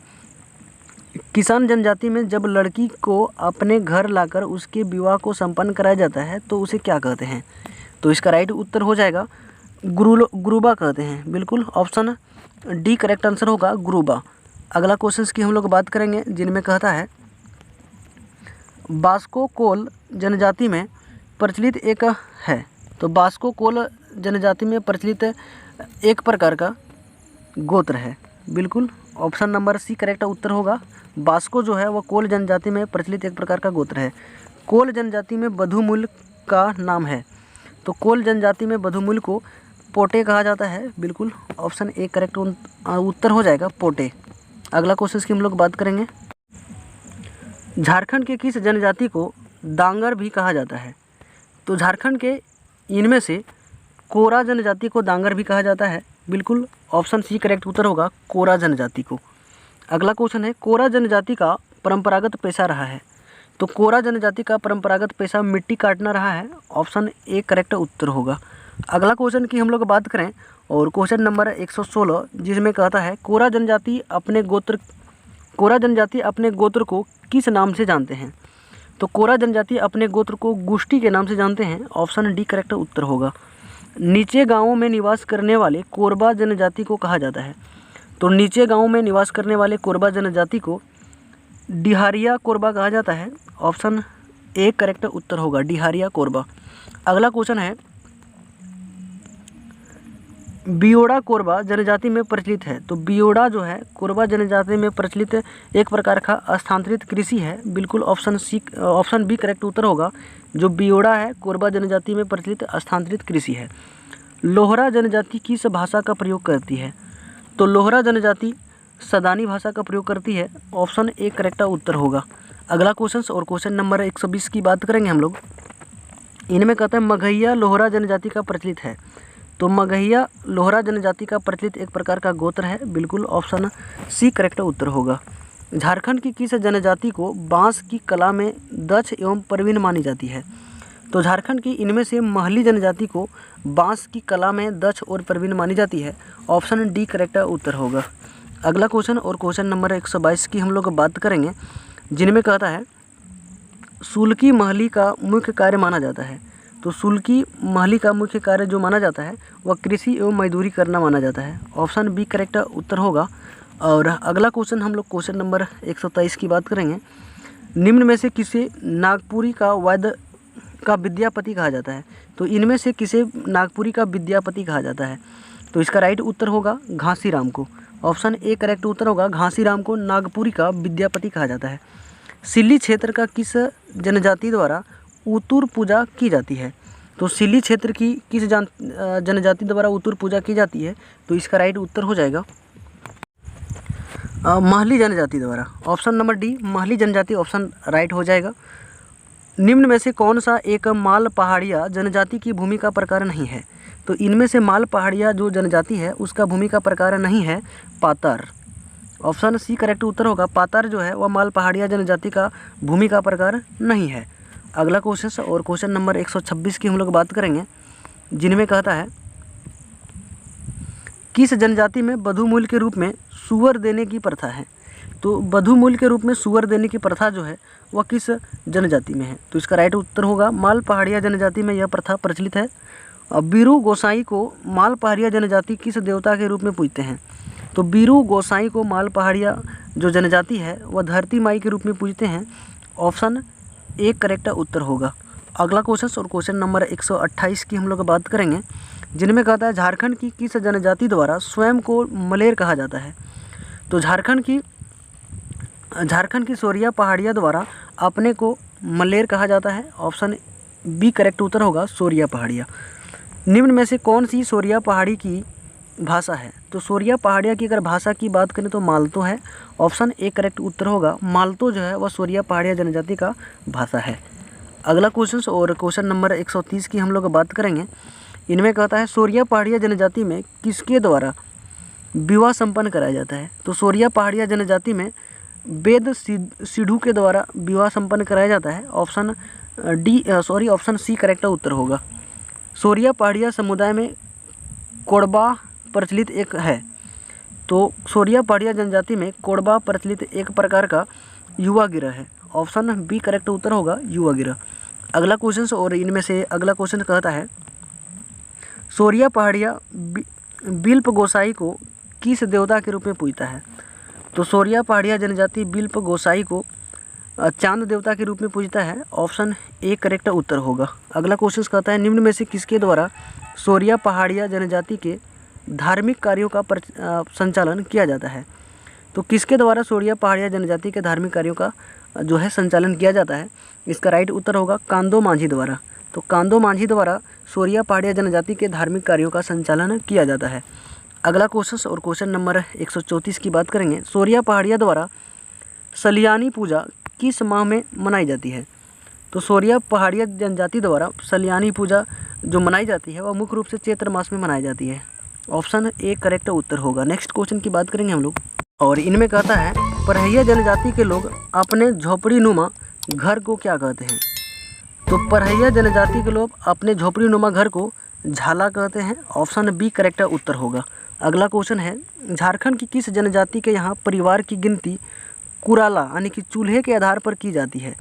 A: किसान जनजाति में जब लड़की को अपने घर लाकर उसके विवाह को संपन्न कराया जाता है तो उसे क्या कहते हैं? तो इसका राइट उत्तर हो जाएगा गुरुबा कहते हैं। बिल्कुल ऑप्शन डी करेक्ट आंसर होगा, गुरुबा। अगला क्वेश्चन की हम लोग बात करेंगे, जिनमें कहता है बास्को कोल जनजाति में प्रचलित एक है। तो बास्को कोल जनजाति में प्रचलित एक प्रकार का गोत्र है। बिल्कुल ऑप्शन नंबर सी करेक्ट उत्तर होगा। बास्को जो है वह कोल जनजाति में प्रचलित एक प्रकार का गोत्र है। कोल जनजाति में बधुमूल का नाम है। तो कोल जनजाति में बधुमूल को पोटे कहा जाता है। बिल्कुल ऑप्शन ए करेक्ट उत्तर हो जाएगा, पोटे। अगला क्वेश्चन की हम लोग बात करेंगे, झारखंड के किस जनजाति को डांगर भी कहा जाता है? तो झारखंड के इनमें से कोरा जनजाति को डांगर भी कहा जाता है। बिल्कुल ऑप्शन सी करेक्ट उत्तर होगा, कोरा जनजाति को। अगला क्वेश्चन है, कोरा जनजाति का परंपरागत पेशा रहा है। तो कोरा जनजाति का परंपरागत पेशा मिट्टी काटना रहा है। ऑप्शन ए करेक्ट उत्तर होगा। अगला क्वेश्चन की हम लोग बात करें और क्वेश्चन नंबर 116, जिसमें कहता है कोरा जनजाति अपने गोत्र को किस नाम से जानते हैं? तो कोरा जनजाति अपने गोत्र को गुष्टी के नाम से जानते हैं। ऑप्शन डी करेक्ट उत्तर होगा। नीचे गांवों में निवास करने वाले कोरबा जनजाति को कहा जाता है। तो नीचे गांवों में निवास करने वाले कोरबा जनजाति को डिहारिया कोरबा कहा जाता है। ऑप्शन ए करेक्ट उत्तर होगा, डिहारिया कोरबा। अगला क्वेश्चन है, बियोड़ा कोरबा जनजाति में प्रचलित है। तो बियोड़ा जो है कोरबा जनजाति में प्रचलित एक प्रकार का स्थानांतरित कृषि है। बिल्कुल ऑप्शन बी करेक्ट उत्तर होगा। जो बियोड़ा है कोरबा जनजाति में प्रचलित स्थानांतरित कृषि है। लोहरा जनजाति किस भाषा का प्रयोग करती है? तो लोहरा जनजाति सदानी भाषा का प्रयोग करती है। ऑप्शन ए करेक्ट उत्तर होगा। अगला क्वेश्चन और क्वेश्चन नंबर 120 की बात करेंगे हम लोग। इनमें कहते हैं मगहिया लोहरा जनजाति का प्रचलित है। तो मगहिया लोहरा जनजाति का प्रचलित एक प्रकार का गोत्र है। बिल्कुल ऑप्शन सी करेक्ट उत्तर होगा। झारखंड की किस जनजाति को बांस की कला में दक्ष एवं प्रवीण मानी जाती है? तो झारखंड की इनमें से महली जनजाति को बांस की कला में दक्ष और प्रवीण मानी जाती है। ऑप्शन डी करेक्ट उत्तर होगा। अगला क्वेश्चन और क्वेश्चन नंबर 122 की हम लोग बात करेंगे, जिनमें कहता है सुल्की महली का मुख्य कार्य माना जाता है। तो सुल्की महली का मुख्य कार्य जो माना जाता है वह कृषि एवं मजदूरी करना माना जाता है। ऑप्शन बी करेक्ट उत्तर होगा। और अगला क्वेश्चन हम लोग क्वेश्चन नंबर 123 की बात करेंगे। निम्न में से किसे नागपुरी का वैद्य का विद्यापति कहा जाता है? तो इनमें से किसे नागपुरी का विद्यापति कहा जाता है? तो इसका राइट उत्तर होगा घासीराम को। ऑप्शन ए करेक्ट उत्तर होगा, घासीराम को नागपुरी का विद्यापति कहा जाता है। सिल्ली क्षेत्र का किस जनजाति द्वारा उतुर पूजा की जाती है? तो सिल्ली क्षेत्र की किस जनजाति द्वारा उतुर पूजा की जाती है? तो इसका राइट उत्तर हो जाएगा महली जनजाति द्वारा। ऑप्शन नंबर डी, महली जनजाति ऑप्शन राइट हो जाएगा। निम्न में से कौन सा एक माल पहाड़िया जनजाति की भूमि का प्रकार नहीं है? तो इनमें से माल पहाड़िया जो जनजाति है उसका भूमि का प्रकार नहीं है पातर। ऑप्शन सी करेक्ट उत्तर होगा। पातर जो है वह माल पहाड़िया जनजाति का भूमि का प्रकार नहीं है। अगला क्वेश्चन और क्वेश्चन नंबर 126 की हम लोग बात करेंगे, जिनमें कहता है किस जनजाति में बधुमूल के रूप में सुअर देने की प्रथा है? तो बधुमूल के रूप में सुअर देने की प्रथा जो है वह किस जनजाति में है? तो इसका राइट उत्तर होगा माल पहाड़िया जनजाति में यह प्रथा प्रचलित है। बीरू गोसाई को माल पहाड़िया जनजाति किस देवता के रूप में पूजते हैं? तो बीरू गोसाई को माल पहाड़िया जो जनजाति है वह धरती माई के रूप में पूजते हैं। ऑप्शन एक करेक्ट उत्तर होगा। अगला क्वेश्चन और क्वेश्चन नंबर 128 की हम लोग बात करेंगे, जिनमें कहता है झारखंड की किस जनजाति द्वारा स्वयं को मलेर कहा जाता है? तो झारखंड की सोरिया पहाड़िया द्वारा अपने को मलेर कहा जाता है। ऑप्शन बी करेक्ट उत्तर होगा सोरिया पहाड़िया। निम्न में से कौन सी सोरिया पहाड़ी की भाषा है? तो सोरिया पहाड़िया की अगर भाषा की बात करें तो मालतो है। ऑप्शन ए करेक्ट उत्तर होगा। मालतो जो है वह सोरिया पहाड़िया जनजाति का भाषा है। अगला क्वेश्चन और क्वेश्चन नंबर 130 की हम लोग बात करेंगे। इनमें कहता है सोरिया पहाड़िया जनजाति में किसके द्वारा विवाह संपन्न कराया जाता है? तो सोरिया पहाड़िया जनजाति में वेद सिद्धू के द्वारा विवाह संपन्न कराया जाता है। ऑप्शन सी करेक्ट उत्तर होगा। सोरिया पहाड़िया समुदाय में कोड़बा प्रचलित एक है। तो सोरिया पहाड़िया जनजाति में कोड़बा प्रचलित एक प्रकार का युवा गिरह है। ऑप्शन बी करेक्ट उत्तर होगा युवा गिरह। अगला क्वेश्चन और इनमें से अगला क्वेश्चन कहता है सोरिया पहाड़िया बिल्प गोसाई को किस देवता के रूप में पूजता है? तो सोरिया पहाड़िया जनजाति बिल्प गोसाई को चांद देवता के रूप में पूजता है। ऑप्शन ए करेक्ट उत्तर होगा। अगला क्वेश्चन कहता है निम्न में से किसके द्वारा सोरिया पहाड़िया जनजाति के धार्मिक कार्यों का संचालन किया जाता है? तो किसके द्वारा सोरिया पहाड़िया जनजाति के धार्मिक कार्यों का जो है संचालन किया जाता है? इसका राइट उत्तर होगा कांदो मांझी द्वारा। तो कांदो मांझी द्वारा सोरिया पहाड़िया जनजाति के धार्मिक कार्यों का संचालन किया जाता है। अगला क्वेश्चन और क्वेश्चन नंबर 134 की बात करेंगे। सोरिया पहाड़िया द्वारा सलियानी पूजा किस माह में मनाई जाती है? तो सोरिया पहाड़िया जनजाति द्वारा सलियानी पूजा जो मनाई जाती है वह मुख्य रूप से चैत्र मास में मनाई जाती है। ऑप्शन ए करेक्ट उत्तर होगा। नेक्स्ट क्वेश्चन की बात करेंगे हम लोग, और इनमें कहता है परहिया जनजाति के लोग अपने झोपड़ी नुमा घर को क्या कहते हैं? तो परहिया जनजाति के लोग अपने झोपड़ी नुमा घर को झाला कहते हैं। ऑप्शन बी करेक्ट उत्तर होगा। अगला क्वेश्चन है झारखंड की किस जनजाति के यहाँ परिवार की गिनती कुराला यानी कि चूल्हे के आधार पर की जाती है?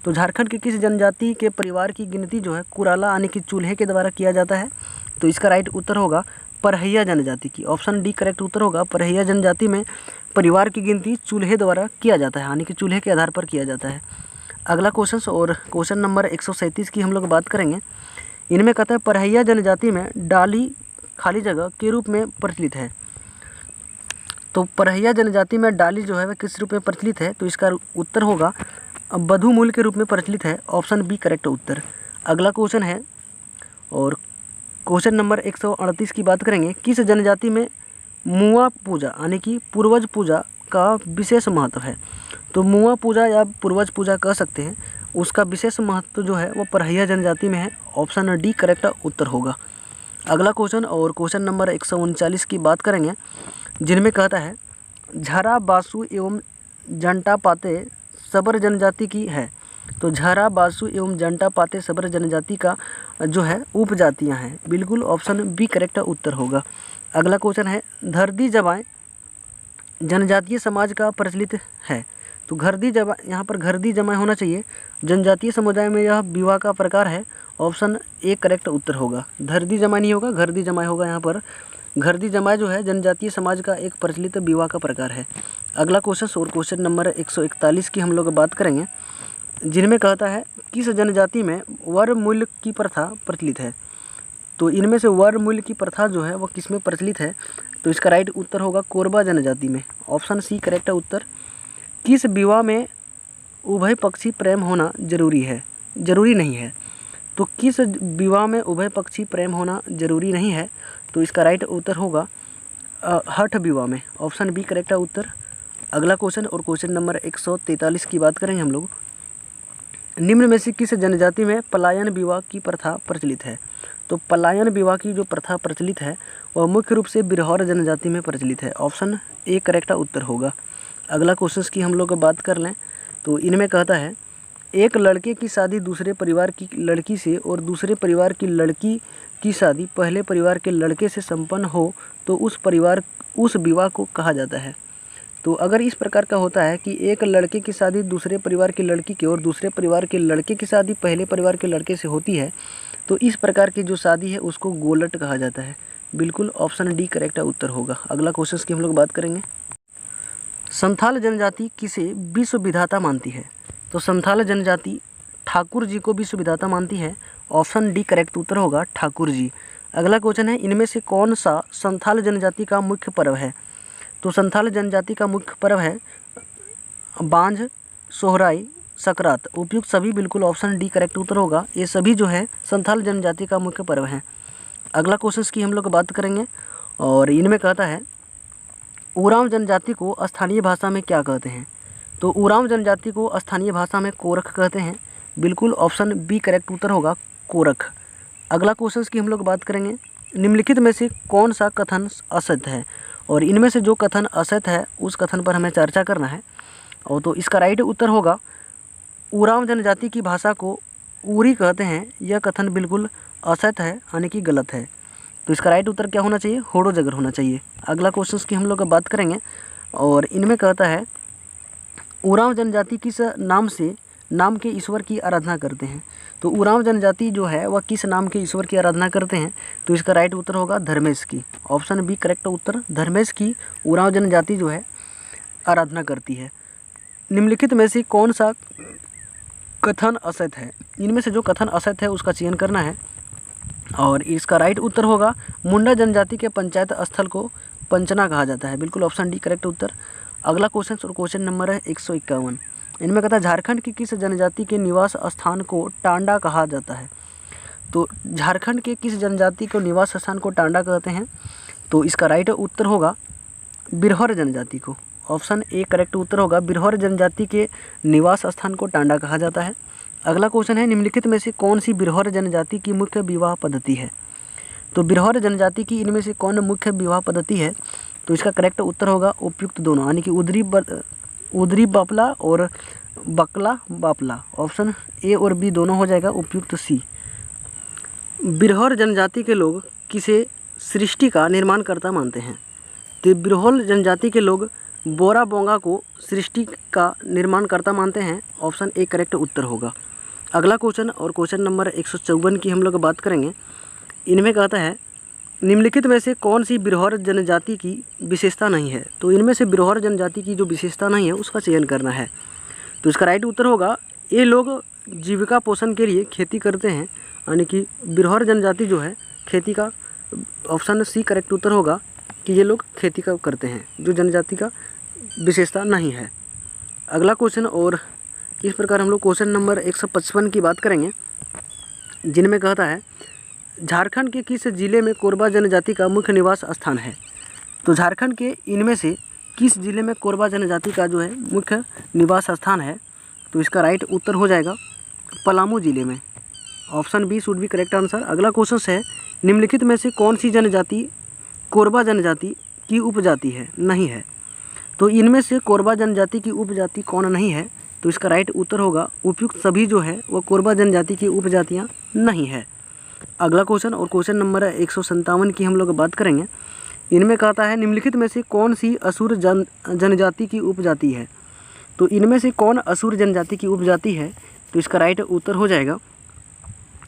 A: तो झारखंड की किस जनजाति के परिवार की गिनती जो है कुराला यानी कि चूल्हे के द्वारा किया जाता है? तो इसका राइट उत्तर होगा परहिया जनजाति की। ऑप्शन डी करेक्ट उत्तर होगा। परहिया जनजाति में परिवार की गिनती चूल्हे द्वारा किया जाता है यानी कि चूल्हे के आधार पर किया जाता है। अगला क्वेश्चन और क्वेश्चन नंबर 137 की हम लोग बात करेंगे। इनमें कहता है परहिया जनजाति में डाली खाली जगह के रूप में प्रचलित है। तो परहिया जनजाति में डाली जो है वह किस रूप में प्रचलित है? तो इसका उत्तर होगा बधुमूल के रूप में प्रचलित है। ऑप्शन बी करेक्ट उत्तर। अगला क्वेश्चन है और क्वेश्चन नंबर 138 की बात करेंगे। किस जनजाति में मुआ पूजा यानी कि पूर्वज पूजा का विशेष महत्व है? तो मुआ पूजा या पूर्वज पूजा कह सकते हैं, उसका विशेष महत्व जो है वो परहिया जनजाति में है। ऑप्शन डी करेक्ट उत्तर होगा। अगला क्वेश्चन और क्वेश्चन नंबर 139 की बात करेंगे, जिनमें कहता है झरा बासु एवं जंटा पाते सबर जनजाति की है। तो झरा बासु एवं जंटा पाते सबर जनजाति का जो है उपजातियां हैं। बिल्कुल ऑप्शन बी करेक्ट उत्तर होगा। अगला क्वेश्चन है धरदी जमाए जनजातीय समाज का प्रचलित है। तो घरदी जमाए, यहाँ पर घरदी जमाए होना चाहिए। जनजातीय समुदाय में यह विवाह का प्रकार है। ऑप्शन ए करेक्ट उत्तर होगा। धरदी जमाए नहीं होगा, घरदी जमाए होगा। यहाँ पर घरदी जमाए जो है जनजातीय समाज का एक प्रचलित विवाह का प्रकार है। अगला क्वेश्चन और क्वेश्चन नंबर 141 की हम लोग बात करेंगे, जिनमें कहता है किस जनजाति में वर मूल्य की प्रथा प्रचलित है। तो इनमें से वर मूल्य की प्रथा जो है वह किस में प्रचलित है? तो इसका राइट उत्तर होगा कोरबा जनजाति में। ऑप्शन सी करेक्ट उत्तर। किस विवाह में उभय पक्षी प्रेम होना जरूरी है? जरूरी नहीं है। तो किस विवाह में उभय पक्षी प्रेम होना जरूरी नहीं है? तो इसका राइट उत्तर होगा हठ विवाह में। ऑप्शन बी करेक्ट है उत्तर। अगला क्वेश्चन और क्वेश्चन नंबर 143 की बात करेंगे हम लोग। निम्न में से किस जनजाति में पलायन विवाह की प्रथा प्रचलित है? तो पलायन विवाह की जो प्रथा प्रचलित है वह मुख्य रूप से बिरहौर जनजाति में प्रचलित है। ऑप्शन ए करेक्ट उत्तर होगा। अगला क्वेश्चन की हम लोग बात कर लें तो इनमें कहता है एक लड़के की शादी दूसरे परिवार की लड़की से और दूसरे परिवार की लड़की की शादी पहले परिवार के लड़के से संपन्न हो तो उस विवाह को कहा जाता है। तो अगर इस प्रकार का होता है कि एक लड़के की शादी दूसरे परिवार की लड़की के और दूसरे परिवार के लड़के की शादी पहले परिवार के लड़के से होती है तो इस प्रकार की जो शादी है उसको गोलट कहा जाता है। बिल्कुल ऑप्शन डी करेक्ट उत्तर होगा। अगला क्वेश्चन की हम लोग बात करेंगे। संथाल जनजाति किसे विश्व विधाता मानती है? तो संथाल जनजाति ठाकुर जी को विश्व विधाता मानती है। ऑप्शन डी करेक्ट उत्तर होगा ठाकुर जी। अगला क्वेश्चन है इनमें से कौन सा संथाल जनजाति का मुख्य पर्व है? तो संथाल जनजाति का मुख्य पर्व है बांझ, सोहराई, सकरात। उपयुक्त सभी बिल्कुल ऑप्शन डी करेक्ट उत्तर होगा। ये सभी जो है संथाल जनजाति का मुख्य पर्व है। अगला क्वेश्चन की हम लोग बात करेंगे और इनमें कहता है उरांव जनजाति को स्थानीय भाषा में क्या कहते हैं? तो उरांव जनजाति को स्थानीय भाषा में कोरख कहते हैं। बिल्कुल ऑप्शन बी करेक्ट उत्तर होगा कोरख। अगला क्वेश्चन की हम लोग बात करेंगे निम्नलिखित में से कौन सा कथन असत्य है? और इनमें से जो कथन असत्य है उस कथन पर हमें चर्चा करना है। और तो इसका राइट उत्तर होगा उरांव जनजाति की भाषा को उरी कहते हैं। यह कथन बिल्कुल असत्य है यानी कि गलत है। तो इसका राइट उत्तर क्या होना चाहिए? होड़ोजगर होना चाहिए। अगला क्वेश्चन की हम लोग बात करेंगे और इनमें कहता है उरांव जनजाति किस नाम के ईश्वर की आराधना करते हैं? तो उरांव जनजाति जो है वह किस नाम के ईश्वर की आराधना करते हैं? तो इसका राइट उत्तर होगा धर्मेश की। ऑप्शन बी करेक्ट उत्तर। धर्मेश की उरांव जनजाति जो है आराधना करती है। निम्नलिखित में से कौन सा कथन असत्य है? इनमें से जो कथन असत्य है उसका चयन करना है और इसका राइट उत्तर होगा मुंडा जनजाति के पंचायत स्थल को पंचना कहा जाता है। बिल्कुल ऑप्शन डी करेक्ट उत्तर। अगला क्वेश्चन और क्वेश्चन नंबर है 151। इनमें कहता है झारखंड की किस जनजाति के निवास स्थान को टांडा कहा जाता है? तो झारखंड के किस जनजाति को निवास स्थान को टांडा कहते हैं? तो इसका राइट उत्तर होगा बिरहौर जनजाति को। ऑप्शन ए करेक्ट उत्तर होगा। बिरहौर जनजाति के निवास स्थान को टांडा कहा जाता है। अगला क्वेश्चन है निम्नलिखित में से कौन सी बिरहौर जनजाति की मुख्य विवाह पद्धति है? तो बिरहौर जनजाति की इनमें से कौन मुख्य विवाह पद्धति है? तो इसका करेक्ट उत्तर होगा उपयुक्त दोनों यानी कि उदरी बापला और बकला बापला। ऑप्शन ए और बी दोनों हो जाएगा उपयुक्त सी। बिरहौर जनजाति के लोग किसे सृष्टि का निर्माणकर्ता मानते हैं? तो बिरहौर जनजाति के लोग बोरा बोंगा को सृष्टि का निर्माणकर्ता मानते हैं। ऑप्शन ए करेक्ट उत्तर होगा। अगला क्वेश्चन और क्वेश्चन नंबर 154 की हम लोग बात करेंगे। इनमें कहता है निम्नलिखित में से कौन सी बिरहौर जनजाति की विशेषता नहीं है? तो इनमें से बिरहौर जनजाति की जो विशेषता नहीं है उसका चयन करना है। तो इसका राइट उत्तर होगा ये लोग जीविका पोषण के लिए खेती करते हैं यानी कि बिरहौर जनजाति जो है खेती का। ऑप्शन सी करेक्ट उत्तर होगा कि ये लोग खेती का करते हैं, जो जनजाति का विशेषता नहीं है। अगला क्वेश्चन और इस प्रकार हम लोग क्वेश्चन नंबर 155 की बात करेंगे जिनमें कहता है झारखंड के किस जिले में कोरबा जनजाति का मुख्य निवास स्थान है? तो झारखंड के इनमें से किस जिले में कोरबा जनजाति का जो है मुख्य निवास स्थान है? तो इसका राइट उत्तर हो जाएगा पलामू जिले में। Option B should be correct answer. अगला क्वेश्चन है निम्नलिखित में से कौन सी जनजाति कोरबा जनजाति की उपजाति है? नहीं है। तो इनमें से कोरबा जनजाति की उपजाति कौन नहीं है? तो इसका राइट उत्तर होगा उपयुक्त सभी जो है वह कोरबा जनजाति की उपजातियाँ नहीं है। अगला क्वेश्चन और क्वेश्चन नंबर 157 की हम लोग बात करेंगे। इनमें कहता है निम्नलिखित में से कौन सी असुर जनजाति की उपजाति है? तो इनमें से कौन असुर जनजाति की उपजाति है? तो इसका राइट उत्तर हो जाएगा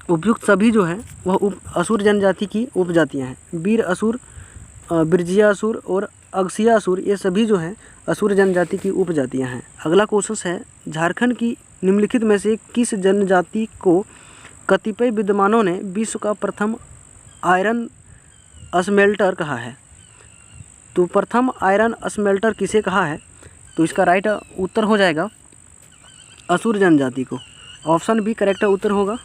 A: उपयुक्त सभी जो है वह असुर जनजाति की उपजातियाँ हैं। वीर असुर, बिरजिया असुर और अगसिया असुर ये सभी जो है असुर जनजाति की उपजातियाँ हैं। अगला क्वेश्चन है झारखंड की निम्नलिखित में से किस जनजाति को कतिपय विद्वानों ने विश्व का प्रथम आयरन स्मेल्टर कहा है? तो प्रथम आयरन स्मेल्टर किसे कहा है? तो इसका राइट उत्तर हो जाएगा असुर जनजाति को। ऑप्शन बी करेक्ट उत्तर होगा।